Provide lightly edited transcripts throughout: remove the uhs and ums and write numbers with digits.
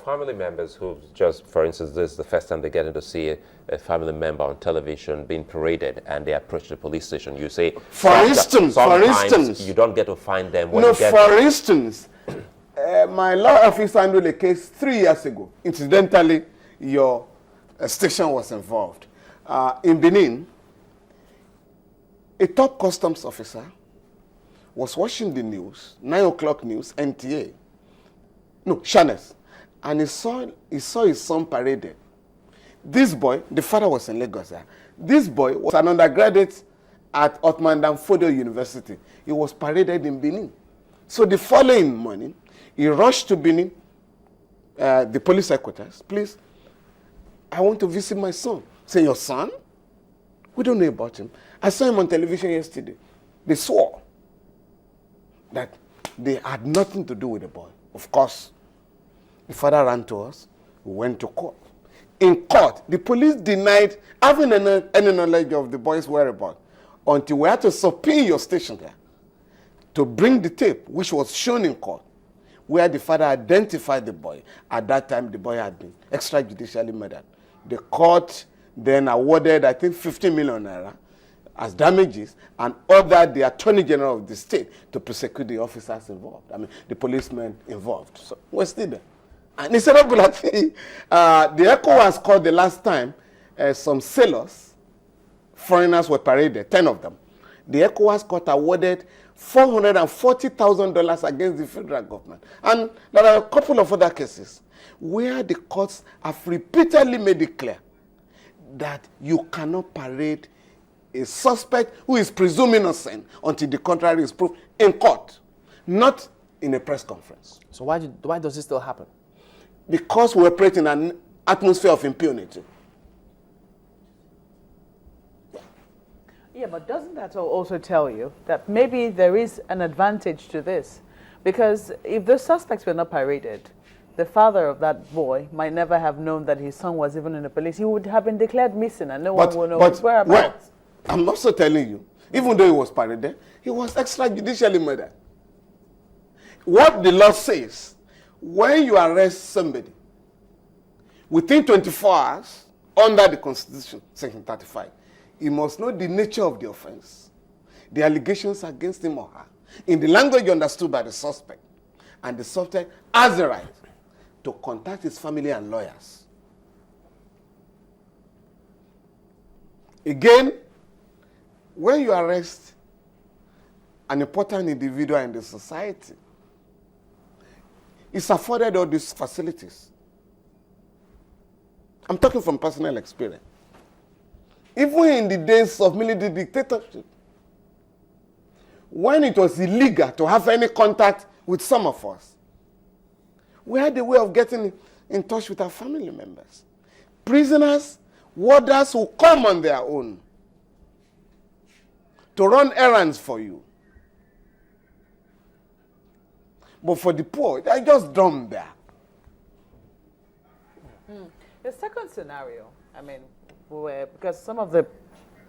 family members who just, for instance, this is the first time they're getting to see a family member on television being paraded, and they approach the police station. You say, for instance, you don't get to find them. When no, you get for instance, my law office handled a case 3 years ago. Incidentally, your station was involved. In Benin, a top customs officer was watching the news, 9 o'clock news, NTA, no, channels, and he saw his son paraded. This boy, the father was in Lagos. This boy was an undergraduate at Ottoman Danfodio University. He was paraded in Benin. So the following morning, he rushed to Benin, the police headquarters. Please, I want to visit my son. Say, your son? We don't know about him. I saw him on television yesterday. They swore that they had nothing to do with the boy. Of course, the father ran to us. We went to court. In court, the police denied having any knowledge of the boy's whereabouts until we had to subpoena your station there to bring the tape, which was shown in court, where the father identified the boy. At that time, the boy had been extrajudicially murdered. The court then awarded, I think, 50 million naira as damages and ordered the Attorney General of the state to prosecute the officers involved. I mean, the policemen involved. So we're still there. And instead of the ECOWAS called the last time some sailors, foreigners were paraded, 10 of them. The ECOWAS court awarded $440,000 against the federal government. And there are a couple of other cases where the courts have repeatedly made it clear that you cannot parade a suspect who is presumed innocent until the contrary is proved in court, not in a press conference. So why does this still happen? Because we operate in an atmosphere of impunity. Yeah, but doesn't that also tell you that maybe there is an advantage to this? Because if the suspects were not paraded, the father of that boy might never have known that his son was even in the police. He would have been declared missing and no one will know his whereabouts. Well, I'm also telling you, even though he was paraded, he was extrajudicially murdered. What the law says, when you arrest somebody, within 24 hours, under the Constitution, Section 35, you must know the nature of the offense, the allegations against him or her, in the language understood by the suspect, and the suspect has the right to contact his family and lawyers. Again, when you arrest an important individual in the society, it's afforded all these facilities. I'm talking from personal experience. Even in the days of military dictatorship, when it was illegal to have any contact with some of us, we had a way of getting in touch with our family members. Prisoners, warders who come on their own to run errands for you. But for the poor, they're just dumb there. The second scenario, I mean, because some of the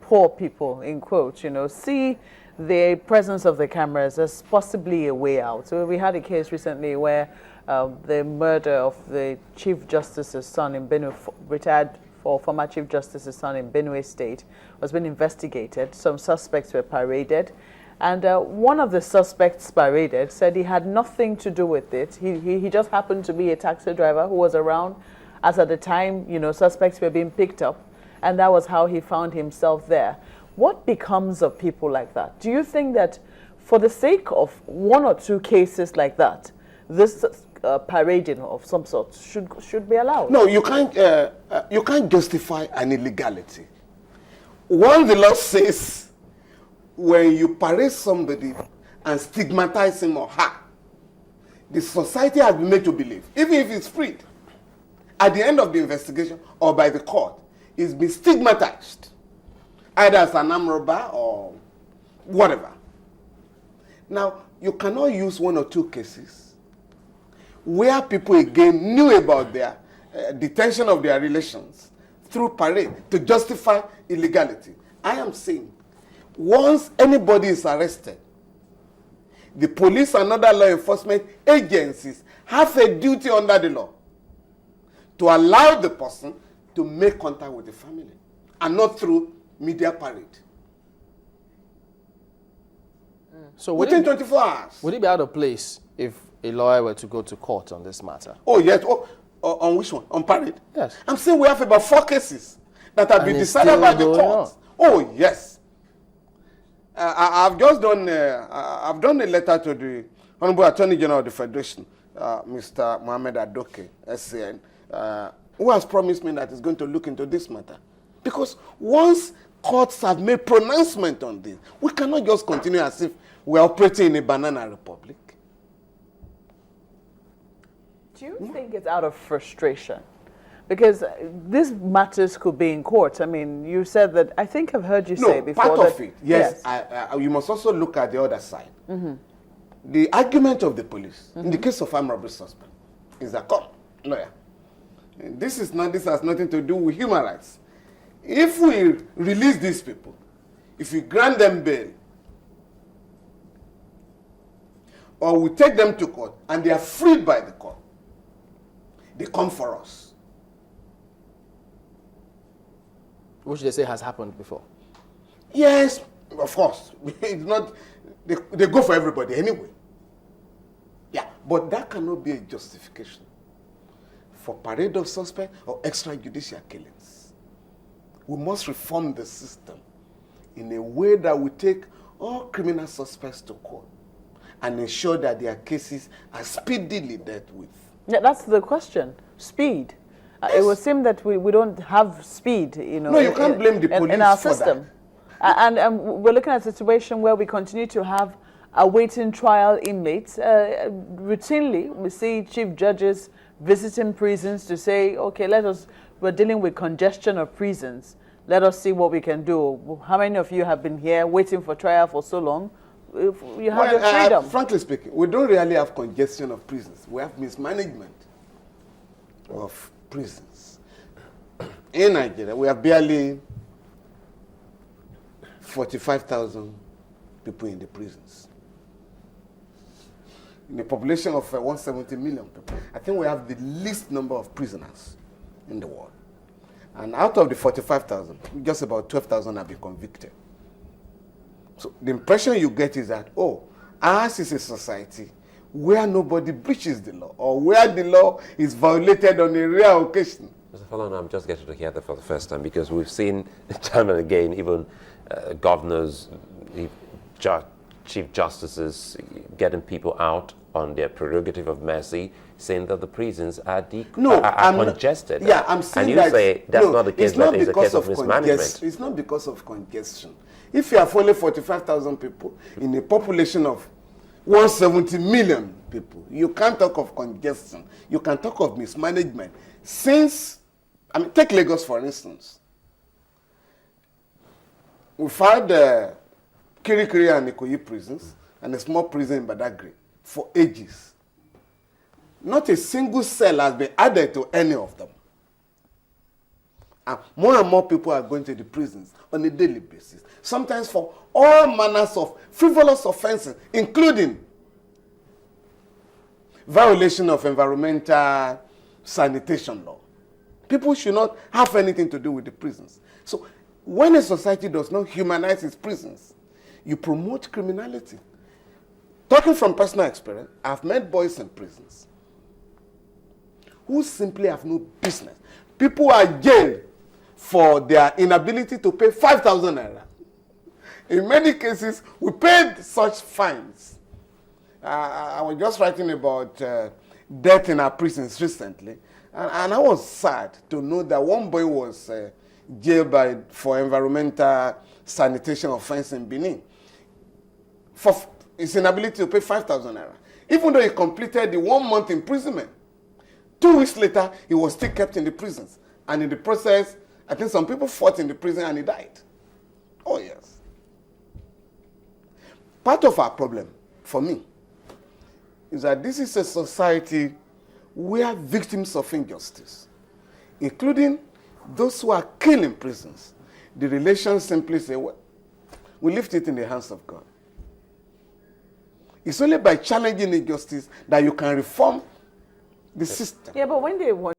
poor people, in quotes, see the presence of the cameras as possibly a way out. So we had a case recently where the murder of the Chief Justice's son in Benue, retired former Chief Justice's son in Benue State, was being investigated. Some suspects were paraded. And one of the suspects paraded said he had nothing to do with it. He just happened to be a taxi driver who was around as at the time, suspects were being picked up. And that was how he found himself there. What becomes of people like that? Do you think that for the sake of one or two cases like that, this parading of some sort should be allowed? No, you can't justify an illegality. One, the law says when you parade somebody and stigmatize him or her, the society has been made to believe, even if it's freed, at the end of the investigation or by the court, he's been stigmatized, either as an armed robber or whatever. Now, you cannot use one or two cases where people again knew about their detention of their relations through parade to justify illegality. I am saying, once anybody is arrested, the police and other law enforcement agencies have a duty under the law to allow the person to make contact with the family and not through media parade. So Within 24 hours. would it be out of place if a lawyer were to go to court on this matter? Oh, yes. On which one? On parade? Yes. I'm saying we have about 4 cases that have And been it's decided still by the going court. on. Oh, yes. I've just done. I've done a letter to the Honorable Attorney General of the Federation, Mr. Mohammed Adoke, SCN, who has promised me that he's going to look into this matter. Because once courts have made pronouncement on this, we cannot just continue as if we're operating in a banana republic. Do you think it's out of frustration? Because these matters could be in court. I mean, you said that, I think I've heard you say before. Part that, of it, yes. You must also look at the other side. The argument of the police, in the case of armed robbery suspect, is that, come, lawyer, this has nothing to do with human rights. If we release these people, if we grant them bail, or we take them to court and they are freed by the court, they come for us. Which they say has happened before. Yes, of course. It's not, they go for everybody anyway. Yeah, but that cannot be a justification for parade of suspect or extrajudicial killings. We must reform the system in a way that we take all criminal suspects to court and ensure that their cases are speedily dealt with. Yeah, that's the question. Speed. It would seem that we don't have speed, you know. No, you can't blame the police in our for system. that. And we're looking at a situation where we continue to have awaiting trial inmates. Routinely, we see chief judges visiting prisons to say, okay, we're dealing with congestion of prisons. Let us see what we can do. How many of you have been here waiting for trial for so long? If you have your freedom. Frankly speaking, we don't really have congestion of prisons. We have mismanagement of prisons. In Nigeria, we have barely 45,000 people in the prisons. In a population of 170 million people, I think we have the least number of prisoners in the world. And out of the 45,000, just about 12,000 have been convicted. So the impression you get is that, oh, ours is a society where nobody breaches the law or where the law is violated on a rare occasion. Mr. Falana, I'm just getting to hear that for the first time because we've seen time and again even governors, chief justices getting people out on their prerogative of mercy, saying that the prisons are congested. Yeah, I'm saying that. And you say that's not the case, that is a case of mismanagement. It's not because of congestion. If you have only 45,000 people in a population of 170 million people, you can't talk of congestion. You can talk of mismanagement. Since, take Lagos for instance. We've had Kirikiri and Ikoyi prisons and a small prison in Badagry for ages. Not a single cell has been added to any of them. And more people are going to the prisons on a daily basis, sometimes for all manners of frivolous offenses, including violation of environmental sanitation law. People should not have anything to do with the prisons. So when a society does not humanize its prisons, you promote criminality. Talking from personal experience, I've met boys in prisons who simply have no business. People are jailed for their inability to pay 5,000 naira. In many cases, we paid such fines. I was just writing about death in our prisons recently, and I was sad to know that one boy was jailed for environmental sanitation offense in Benin for his inability to pay 5,000 naira. Even though he completed the 1 month imprisonment, 2 weeks later, he was still kept in the prisons. And in the process, I think some people fought in the prison and he died. Oh, yes. Part of our problem, for me, is that this is a society where victims of injustice, including those who are killed in prisons, the relations simply say, well, we leave it in the hands of God. It's only by challenging injustice that you can reform the system. Yeah, but when they want